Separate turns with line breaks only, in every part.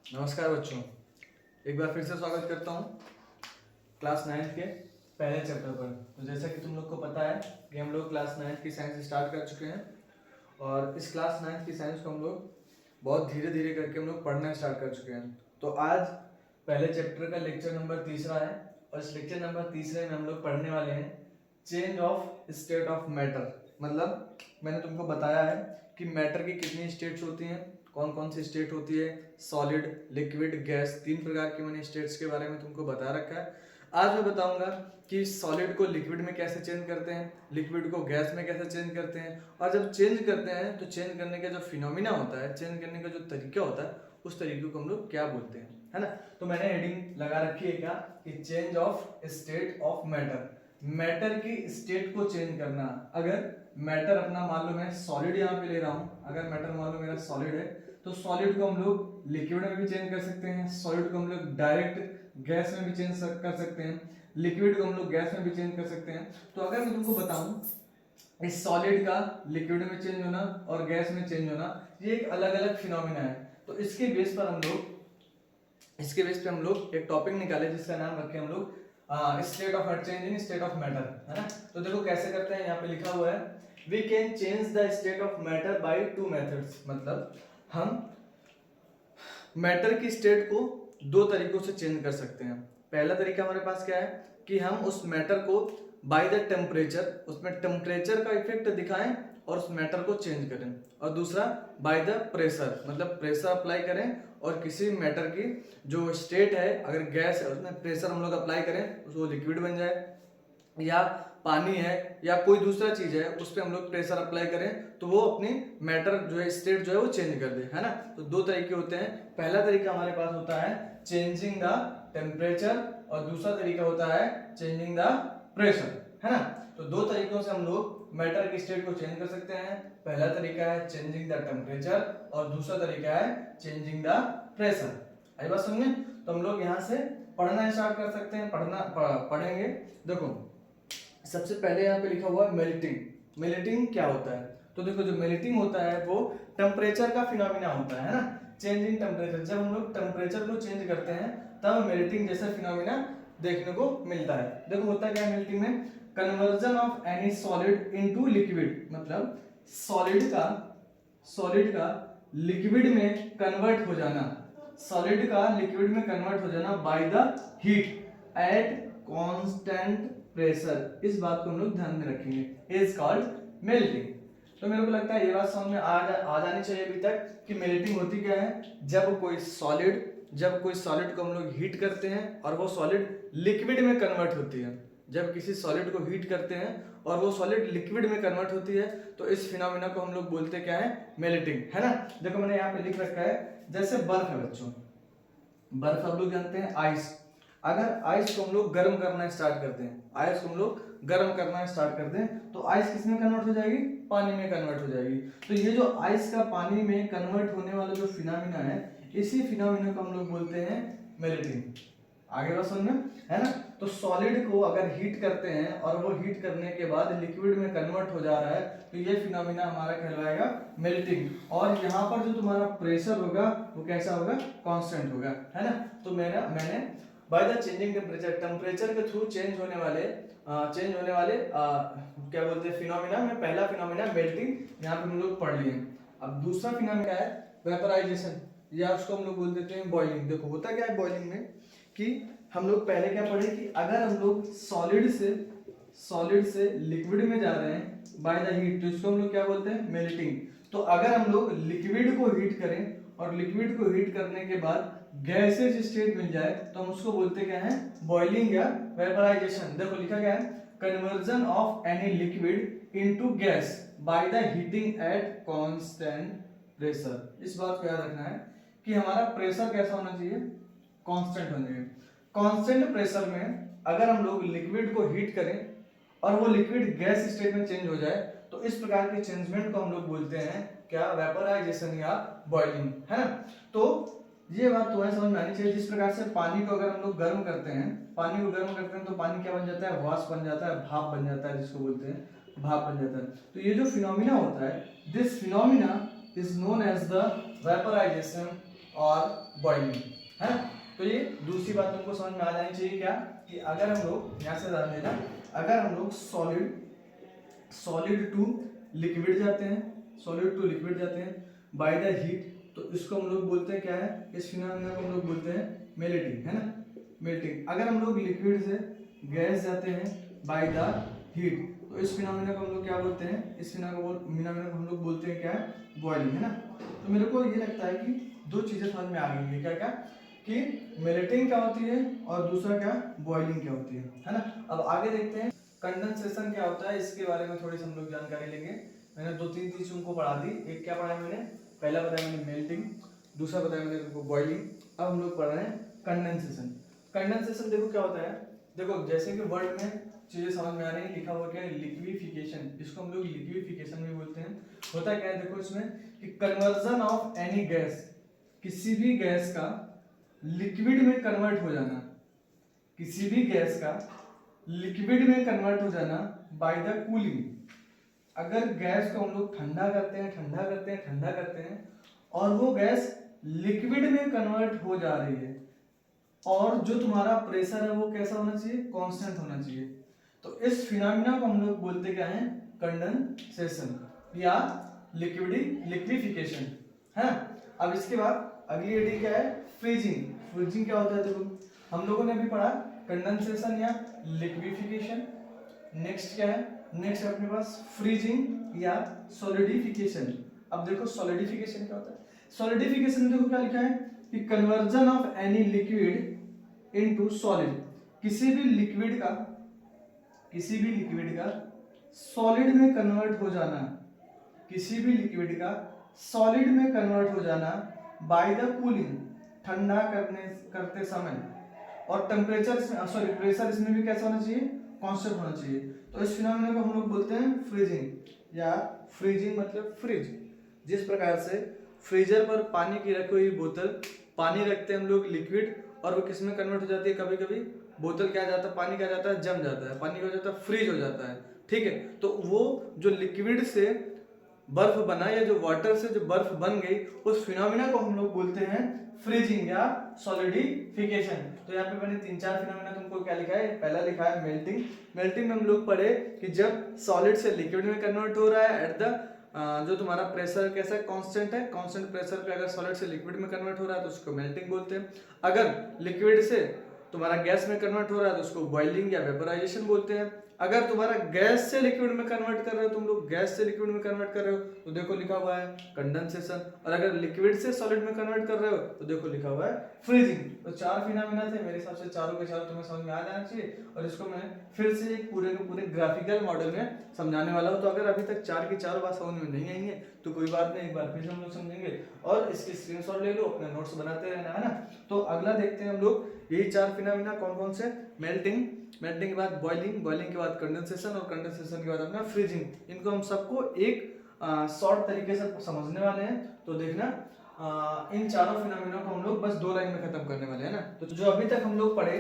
नमस्कार बच्चों, एक बार फिर से स्वागत करता हूँ क्लास 9th के पहले चैप्टर पर। तो जैसा कि तुम लोग को पता है कि हम लोग क्लास 9th की साइंस स्टार्ट कर चुके हैं और इस क्लास 9th की साइंस को हम लोग बहुत धीरे धीरे करके हम लोग पढ़ना स्टार्ट कर चुके हैं। तो आज पहले चैप्टर का लेक्चर नंबर तीसरा है और इस लेक्चर नंबर तीसरे में हम लोग पढ़ने वाले हैं change of state of matter. मतलब मैंने तुमको बताया है कि मैटर की कितनी स्टेट्स होती हैं, कौन कौन सी स्टेट होती है, सॉलिड, लिक्विड, गैस, 3 प्रकार की मैंने स्टेट्स के बारे में तुमको बता रखा है। आज मैं बताऊंगा कि सॉलिड को लिक्विड में कैसे चेंज करते हैं, लिक्विड को गैस में कैसे चेंज करते हैं, और जब चेंज करते हैं तो चेंज करने का जो फिनोमिना होता है, चेंज करने का जो तरीका होता है, उस तरीके को हम लोग क्या बोलते हैं, है ना। तो मैंने हेडिंग लगा रखी है क्या कि change of state of matter. Matter की स्टेट को चेंज करना। अगर मैटर अपना मान लो मैं सॉलिड यहाँ पे ले रहा हूँ, अगर मैटर मान लो मेरा सॉलिड है तो सॉलिड को हम लोग लिक्विड में भी चेंज कर सकते हैं, सॉलिड को हम लोग डायरेक्ट गैस में भी चेंज कर सकते हैं, लिक्विड को हम लोग गैस में भी चेंज कर सकते हैं। तो अगर मैं तुमको बताऊं इस सॉलिड का लिक्विड में चेंज होना और गैस में चेंज होना ये एक अलग अलग फिनोमिना है। तो इसके बेस पे हम लोग एक टॉपिक निकाले जिसका नाम रखे हम लोग state of change in state of matter, है ना। तो देखो कैसे करते हैं, यहाँ पे लिखा हुआ है we can change the state of matter by 2 methods. मतलब हम मैटर की स्टेट को 2 तरीकों से चेंज कर सकते हैं। पहला तरीका हमारे पास क्या है कि हम उस मैटर को बाय द टेम्परेचर, उसमें टेम्परेचर का इफेक्ट दिखाएं और उस मैटर को चेंज करें। और दूसरा बाय द प्रेशर, मतलब प्रेशर अप्लाई करें और किसी मैटर की जो स्टेट है, अगर गैस है उसमें प्रेशर हम लोग अप्लाई करें, उसको लिक्विड बन जाए, या पानी है या कोई दूसरा चीज है उस पर हम लोग प्रेशर अप्लाई करें तो वो अपनी मैटर जो है स्टेट जो है वो चेंज कर दे, है ना। तो 2 तरीके होते हैं। पहला तरीका हमारे पास होता है चेंजिंग द टेम्परेचर और दूसरा तरीका होता है चेंजिंग द प्रेशर, है ना। तो 2 तरीकों से हम लोग मैटर की स्टेट को चेंज कर सकते हैं। पहला तरीका है चेंजिंग द टेम्परेचर और दूसरा तरीका है चेंजिंग द प्रेशर। आई बात समझे। तो हम लोग यहाँ से पढ़ना स्टार्ट कर सकते हैं, पढ़ेंगे। देखो सबसे पहले यहाँ पे लिखा हुआ है मेल्टिंग। मेल्टिंग क्या होता है, तो देखो जो मेल्टिंग होता है वो टेम्परेचर का फिनोमिना होता है ना, चेंज इन टेम्परेचर। जब हम लोग टेम्परेचर को चेंज करते हैं तब मेल्टिंग जैसा फिनोमिना देखने को मिलता है। देखो होता क्या है मेल्टिंग में, conversion of any solid into liquid. मतलब सॉलिड का लिक्विड में कन्वर्ट हो जाना, सॉलिड का लिक्विड में कन्वर्ट हो जाना bye the heat at constant pressure. इस बात को हम लोग ध्यान में रखेंगे, इज कॉल्ड मेल्टिंग। तो मेरे को लगता है ये बात समझ में आ जानी चाहिए अभी तक कि मेल्टिंग होती क्या है। जब कोई सॉलिड को हम लोग हीट करते हैं और वो सॉलिड लिक्विड में कन्वर्ट होती है, जब किसी सॉलिड को हीट करते हैं और वो सॉलिड लिक्विड में कन्वर्ट होती है तो इस फिनोमिना को हम लोग बोलते क्या है, मेल्टिंग, है ना। देखो मैंने यहाँ पे लिख रखा है जैसे बर्फ है बच्चों, बर्फ हम लोग जानते हैं आइस। अगर आइस को हम लोग गर्म करना स्टार्ट करते हैं, आइस को हम लोग गर्म करना स्टार्ट करते हैं तो आइस किस में कन्वर्ट हो जाएगी, पानी में कन्वर्ट हो जाएगी। तो ये जो आइस का पानी में कन्वर्ट होने वाला जो फिनोमिना है, इसी फिनोमिना को हम लोग बोलते हैं मेल्टिंग। आगे बात समझ में, है ना। तो सॉलिड को अगर हीट करते हैं और वो हीट करने के बाद लिक्विड में कन्वर्ट हो जा रहा है तो ये फिनोमिना हमारा कहलाएगा मेल्टिंग। और यहाँ पर जो तुम्हारा प्रेशर होगा वो कैसा होगा, कांस्टेंट होगा, है ना। तो मैंने बाय द चेंजिंग टेम्परेचर के थ्रू चेंज होने वाले क्या बोलते हैं फिनोमिना में पहला फिनोमिना मेल्टिंग यहाँ पे हम लोग पढ़ लिए। अब दूसरा फिनोमिना है वेपराइजेशन, या उसको हम लोग बोल देते हैं बॉइलिंग। देखो होता क्या है बॉइलिंग में कि हम लोग पहले क्या पढ़े कि अगर हम लोग सॉलिड से लिक्विड में जा रहे हैं बाय द हीट तो इसको हम लोग क्या बोलते हैं, मेल्टिंग। तो अगर हम लोग लिक्विड को हीट करें और लिक्विड को हीट करने के बाद गैसेज स्टेट मिल जाए तो हम उसको बोलते क्या है, बॉइलिंग या वेपराइजेशन। देखो लिखा गया है conversion of any liquid into gas by the heating eight constant pressure. इस बात को याद रखना है कि हमारा प्रेशर कैसा होना चाहिए, कांस्टेंट होना चाहिए। कांस्टेंट प्रेशर में अगर हम लोग लिक्विड को हीट करें और वो लिक्विड गैस स्टेट में चेंज हो जाए तो इस प्रकार के चेंजमेंट को हम लोग बोलते हैं क्या, वेपराइजेशन या बॉइलिंग, है ना। तो ये बात तुम्हें समझ में आनी चाहिए। जिस प्रकार से पानी को अगर हम लोग गर्म करते हैं तो पानी क्या बन जाता है, वाष्प बन जाता है, भाप बन जाता है, जिसको बोलते हैं भाप बन जाता है। तो ये जो फिनोमिना होता है, this phenomena is known as the vaporisation और बॉइलिंग, है ना। तो ये दूसरी बात तुमको समझ में आ जानी चाहिए क्या, कि अगर हम लोग यहाँ से ध्यान देना, अगर हम लोग सॉलिड टू लिक्विड जाते हैं बाय द हीट, तो इसको हम लोग बोलते हैं क्या है, इस फिनोमेना को हम लोग बोलते हैं मेल्टिंग, है ना, मेल्टिंग। अगर हम लोग लिक्विड से गैस जाते हैं बाय द हीट, तो इस फिनोमेना को हम लोग क्या बोलते हैं, इस फिनोमेना को हम लोग बोलते हैं क्या है, बॉइलिंग, है ना। तो मेरे को ये लगता है कि दो चीजें समझ में आ गई है, क्या क्या, कि मेल्टिंग क्या होती है और दूसरा क्या, बॉइलिंग क्या होती है ना। अब आगे देखते हैं कंडेंसेशन क्या होता है, इसके बारे में थोड़ी सी हम लोग जानकारी लेंगे। मैंने दो तीन चीज तुमको पढ़ा दी, एक क्या पढ़ा है मैंने, पहला बताया मैंने मेल्टिंग, दूसरा बताया मैंने तुमको बॉइलिंग। अब हम लोग पढ़ रहे हैं कंडेंसेशन। कंडेंसेशन देखो क्या होता है, देखो जैसे कि वर्ड में चीजें समझ में आ रही है, लिखा हुआ क्या है, लिक्विफिकेशन, इसको हम लोग लिक्विफिकेशन भी बोलते हैं। होता क्या है देखो इसमें, कि कन्वर्जन ऑफ एनी गैस, किसी भी गैस का लिक्विड में कन्वर्ट हो जाना, किसी भी गैस का लिक्विड में कन्वर्ट हो जाना बाय द कूलिंग। अगर गैस को हम लोग ठंडा करते हैं और वो गैस लिक्विड में कन्वर्ट हो जा रही है, और जो तुम्हारा प्रेशर है वो कैसा होना चाहिए, कांस्टेंट होना चाहिए, तो इस फिनोमेना को हम लोग बोलते क्या है, कंडेंसेशन या लिक्विफिकेशन, है। अब इसके बाद अगली एडी क्या है, फ्रीजिंग। फ्रीजिंग क्या होता है, देखो हम लोगों ने अभी पढ़ा कंडेंसेशन या लिक्विफिकेशन। नेक्स्ट क्या है, नेक्स्ट अपने पास फ्रीजिंग या सॉलिडिफिकेशन। अब देखो सॉलिडिफिकेशन क्या होता है, सॉलिडिफिकेशन में देखो क्या लिखा है, कि conversion of any liquid into solid, किसी भी लिक्विड का सॉलिड में कन्वर्ट हो जाना, किसी भी लिक्विड का सॉलिड में कन्वर्ट हो जाना बाय द कूलिंग, ठंडा करते समय, और टेम्परेचर सॉरी प्रेशर इसमें भी कैसा होना चाहिए, कांस्टेंट होना चाहिए। तो इस फिनोमेना को हम लोग बोलते हैं फ्रीजिंग, या फ्रीजिंग मतलब फ्रिज। जिस प्रकार से फ्रीजर पर पानी की रखी हुई बोतल, पानी रखते हैं हम लोग लिक्विड, और वो किस में कन्वर्ट हो जाती है, कभी कभी बोतल क्या जाता है, पानी क्या जाता है, जम जाता है, पानी क्या हो जाता है, फ्रीज हो जाता है, ठीक है। तो वो जो लिक्विड से बर्फ बना, या जो वाटर से जो बर्फ बन गई, उस फिनोमेना को हम लोग बोलते हैं फ्रीजिंग या सॉलिडिफिकेशन। तो यहाँ पे मैंने तीन चार फिनोमेना तुमको क्या लिखा है, पहला लिखा है मेल्टिंग। मेल्टिंग में हम लोग पढ़े कि जब सॉलिड से लिक्विड में कन्वर्ट हो रहा है एट द जो तुम्हारा प्रेशर कैसा है, कांस्टेंट है, कांस्टेंट प्रेशर पे अगर सॉलिड से लिक्विड में कन्वर्ट हो रहा है तो उसको मेल्टिंग बोलते हैं। अगर लिक्विड से तुम्हारा गैस में कन्वर्ट हो रहा है तो उसको बॉइलिंग या वेपराइजेशन बोलते हैं। अगर तुम्हारा गैस से लिक्विड में कन्वर्ट कर रहे हो, तुम लोग गैस से लिक्विड में कन्वर्ट कर रहे हो, तो देखो लिखा हुआ है कंडेंसेशन। और अगर लिक्विड से सॉलिड में कन्वर्ट कर रहे हो तो देखो लिखा हुआ है फ्रीजिंग। तो चार फिनोमेना थे, मेरे हिसाब से चारों के चारों तुम्हें समझ में आ जाना चाहिए, और इसको मैं फिर से एक पूरे के पूरे ग्राफिकल मॉडल में समझाने वाला हूँ। तो अगर अभी तक चार की चारों बात समझ में नहीं आई है तो कोई बात नहीं, एक बार फिर हम लोग समझेंगे, और इसके स्क्रीनशॉट ले लो, अपने नोट्स बनाते रहना, है ना। तो अगला देखते हैं हम लोग, यही चार फिनोमेना कौन कौन से, मेल्टिंग, मेल्टिंग के बाद बॉइलिंग, बॉइलिंग के बाद कंडेंसेशन, और कंडेंसेशन के बाद अपना फ्रीजिंग। इनको हम सबको एक शॉर्ट तरीके से समझने वाले हैं। तो देखना इन चारों फिनोमेना को हम लोग बस 2 लाइन में खत्म करने वाले हैं ना। तो जो अभी तक हम लोग पढ़े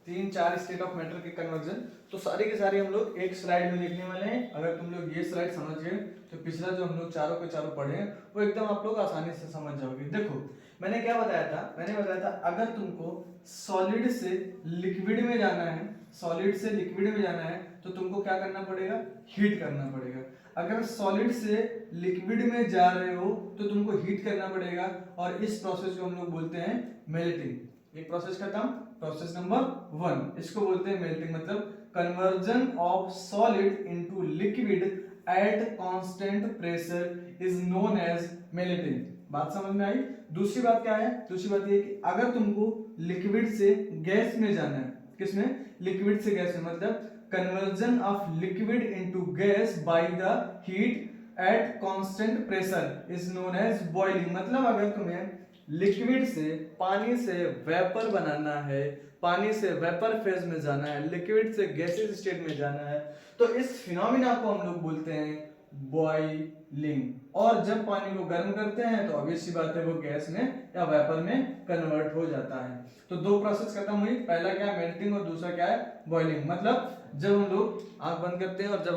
3-4 स्टेट ऑफ मैटर के कन्वर्जन, तो सारी के सारी हम लोग एक स्लाइड में देखने वाले हैं। अगर तुम लोग ये स्लाइड समझ गए तो पिछला जो हम लोग चारों के चारों पढ़े हैं वो एकदम आप लोग आसानी से समझ जाओगे। देखो मैंने क्या बताया था, मैंने बताया था अगर तुमको सॉलिड से लिक्विड में जाना है, सॉलिड से लिक्विड में जाना है तो तुमको क्या करना पड़ेगा, हीट करना पड़ेगा। अगर सॉलिड से लिक्विड में जा रहे हो तो तुमको हीट करना पड़ेगा, और इस प्रोसेस को हम लोग बोलते हैं मेल्टिंग। एक प्रोसेस खत्म, प्रोसेस नंबर 1 इसको बोलते हैं मेल्टिंग, मतलब conversion of solid into liquid at constant pressure is known as melting. बात समझ में आई। दूसरी बात क्या है, दूसरी बात ये कि अगर तुमको लिक्विड से गैस में जाना है, किसमें, लिक्विड से गैस में, मतलब conversion of liquid into gas by the heat at constant pressure is known as boiling. मतलब अगर तुम्हें लिक्विड से, पानी से वेपर बनाना है, पानी से वेपर फेज में जाना है, लिक्विड से गैसेस स्टेट में जाना है, तो इस फिनोमिना को हम लोग बोलते हैं बॉइलिंग। और जब पानी को गर्म करते हैं तो ऑब्वियस सी बात है वो गैस में या वेपर में कन्वर्ट हो जाता है। तो 2 प्रोसेस खत्म हुई, पहला क्या है मेल्टिंग और दूसरा क्या है बॉइलिंग। मतलब जब हम लोग आंख बंद करते हैं और जब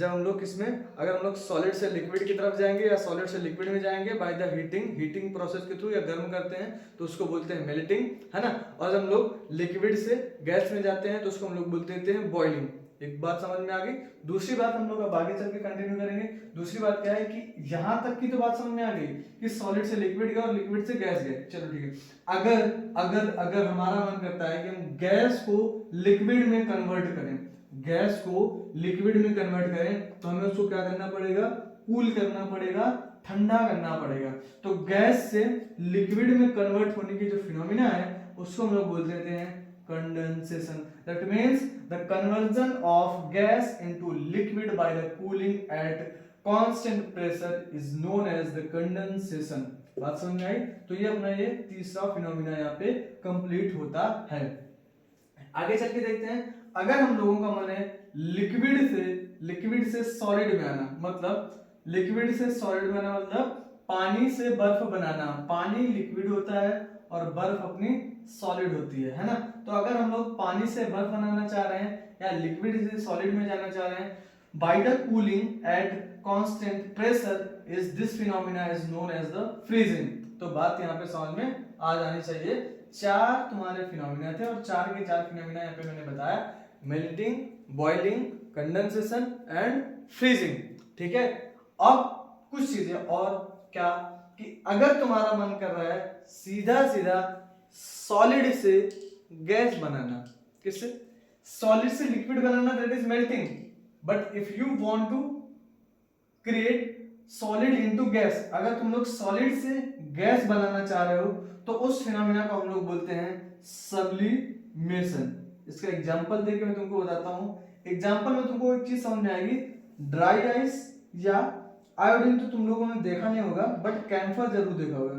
हम लोग किसमें, अगर हम लोग सॉलिड से लिक्विड की तरफ जाएंगे या सॉलिड से लिक्विड में जाएंगे बाय द हीटिंग प्रोसेस के थ्रू या गर्म करते हैं तो उसको बोलते हैं मेल्टिंग, है ना। और जब हम लोग लिक्विड से गैस में जाते हैं तो उसको हम लोग बोलते हैं बॉइलिंग। एक बात समझ में आ गई। दूसरी बात हम लोग अब आगे चल के कंटिन्यू करेंगे। दूसरी बात क्या है कि यहां तक की तो बात समझ में आ गई कि सॉलिड से लिक्विड गया और लिक्विड से गैस गए, चलो ठीक है। अगर हमारा मन करता है कि हम गैस को लिक्विड में कन्वर्ट करें, गैस को लिक्विड में कन्वर्ट करें तो हमें उसको क्या करना पड़ेगा, कूल करना पड़ेगा, ठंडा करना पड़ेगा। तो गैस से लिक्विड में कन्वर्ट होने की जो फिनोमिना है उसको हम लोग बोल देते हैं condensation. That means the conversion of gas into liquid by the cooling at constant pressure is known as the condensation. बात समझ में आई? तो ये अपना ये तीसरा फिनोमिना यहाँ पे कंप्लीट होता है। आगे चल के देखते हैं, अगर हम लोगों का मन है लिक्विड से सॉलिड में आना, मतलब लिक्विड से सॉलिड में आना मतलब पानी से बर्फ बनाना। पानी लिक्विड होता है और बर्फ अपनी सॉलिड होती है ना। तो अगर हम लोग पानी से बर्फ बनाना चाह रहे हैं या लिक्विड से सॉलिड में जाना चाह रहे हैं, by the cooling at constant pressure is this phenomena is known as the freezing. तो बात यहाँ पे समझ में आ जानी चाहिए। चार तुम्हारे फिनोमिना थे और चार के चार फिनोमिना यहाँ पे मैंने बताया, melting, boiling, condensation and freezing, ठीक है। अब कुछ चीजें और क्या कि अगर तुम्हारा मन कर रहा है सीधा सॉलिड से गैस बनाना, किससे, सॉलिड से लिक्विड बनाना, that is melting. But if you want to create solid into gas, अगर तुम लोग सॉलिड से गैस बनाना चाह रहे हो तो उस फिनोमिना को हम लोग बोलते हैं सब्लिमेशन। इसका एग्जांपल देके मैं तुमको बताता हूं। एग्जांपल में तुमको एक चीज समझ में आएगी, ड्राई आइस या आयोडीन तो तुम लोगों ने देखा नहीं होगा, बट कैम्फर जरूर देखा होगा।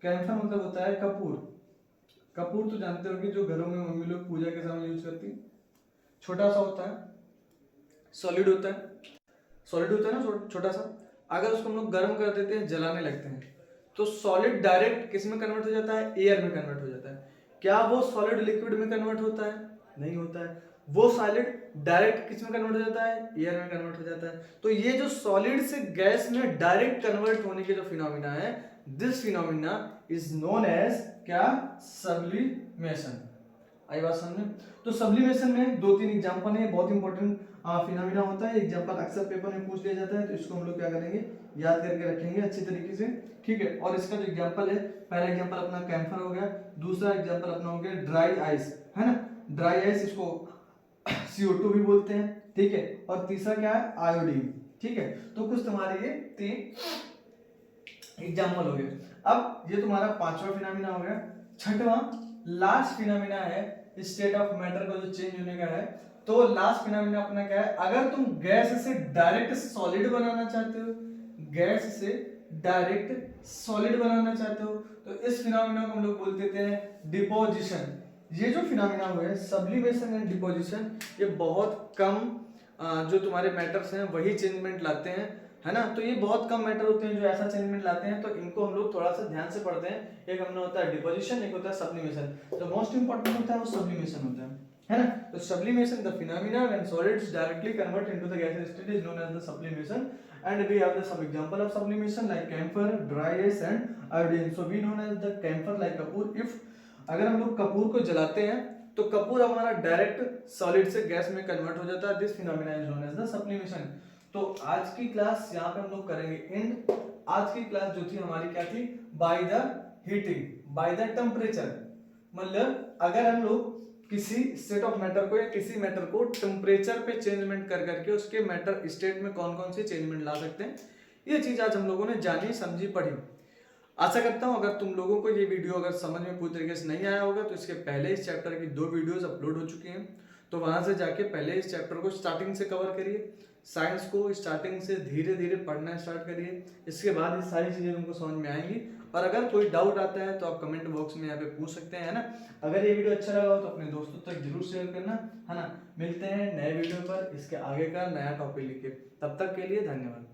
कैम्फर मतलब होता है कपूर। कपूर तो जानते हो कि जो घरों में मम्मी लोग पूजा के समय यूज करती है, छोटा सा होता है, सॉलिड होता है ना, छोटा सा। अगर उसको हम लोग गर्म कर देते हैं, जलाने लगते हैं, तो सॉलिड डायरेक्ट किस में कन्वर्ट हो जाता है, एयर में कन्वर्ट हो जाता है। क्या वो सॉलिड लिक्विड में कन्वर्ट होता है, नहीं होता है। वो सॉलिड डायरेक्ट किस में कन्वर्ट हो जाता है, एयर में कन्वर्ट हो जाता है। तो ये जो सॉलिड से गैस में डायरेक्ट कन्वर्ट होने के जो फिनोमिना है, this phenomena is known as क्या, सब्लिमेशन। आई बात समझ में। तो सब्लिमेशन में दो तीन एग्जांपल है, बहुत इंपॉर्टेंट फिनोमिना होता है। एग्जांपल अक्सर पेपर में पूछ लिया जाता है, तो इसको हम लोग क्या करेंगे, याद करके रखेंगे अच्छी तरीके से, ठीक है। और इसका जो एग्जांपल है, पहला एग्जांपल अपना कैम्फर हो गया, दूसरा एग्जांपल अपना हो गया ड्राई आइस, है ना। ड्राई आइस इसको CO2 भी बोलते हैं, ठीक है। और तीसरा क्या है, आयोडीन, ठीक है। तो कुछ तुम्हारे ये तीन एग्जांपल हो गए। अब ये तुम्हारा पांचवा फिनोमिना हो गया। छठवां लास्ट फिनोमिना है स्टेट ऑफ मैटर का जो चेंज होने का है। तो लास्ट फिनोमिना अपना क्या है, अगर तुम गैस से डायरेक्ट सॉलिड बनाना चाहते हो, गैस से डायरेक्ट सॉलिड बनाना चाहते हो, तो इस फिनोमिना को हम लोग बोलते हैं डिपोजिशन। ये जो फिनोमिना हुए सब्लिमेशन एंड डिपोजिशन, ये बहुत कम जो तुम्हारे मैटर्स हैं वही चेंजमेंट लाते हैं, है ना। तो ये बहुत कम मैटर होते हैं जो ऐसा चेंजमेंट लाते हैं, तो इनको हम लोग थोड़ा सा ध्यान से पढ़ते हैं। एक हमने होता है डिपोजिशन, एक होता है सब्लिमेशन। तो मोस्ट इंपॉर्टेंट होता है वो सब्लिमेशन होता है ना। तो sublimation the phenomena when solids directly convert into the gaseous state is known as the sublimation, and we have the some example of sublimation like camphor, dry ice and iodine. So we known as the camphor like Kapoor. if अगर हम लोग कपूर को जलाते हैं तो कपूर हमारा direct solid से गैस में कन्वर्ट हो जाता है, this phenomena is known as the sublimation. तो आज की क्लास यहाँ पे हम लोग करेंगे एंड। आज की क्लास जो थी हमारी क्या थी, by the heating, by the temperature. मतलब अगर हम लोग किसी स्टेट ऑफ मैटर को या किसी मैटर को टेम्परेचर पे चेंजमेंट कर करके उसके मैटर स्टेट में कौन कौन से चेंजमेंट ला सकते हैं, ये चीज आज हम लोगों ने जानी, समझी, पढ़ी। आशा करता हूं अगर तुम लोगों को ये वीडियो अगर समझ में पूरी तरीके से नहीं आया होगा तो इसके पहले इस चैप्टर की 2 वीडियोस अपलोड हो चुकी हैं, तो वहां से जाके पहले इस चैप्टर को स्टार्टिंग से कवर करिए। साइंस को स्टार्टिंग से धीरे धीरे पढ़ना स्टार्ट करिए, इसके बाद ये सारी चीजें तुमको समझ में आएंगी। और अगर कोई डाउट आता है तो आप कमेंट बॉक्स में यहाँ पे पूछ सकते हैं, है ना। अगर ये वीडियो अच्छा लगा हो तो अपने दोस्तों तक जरूर शेयर करना, है ना। मिलते हैं नए वीडियो पर इसके आगे का नया टॉपिक लेके, तब तक के लिए धन्यवाद।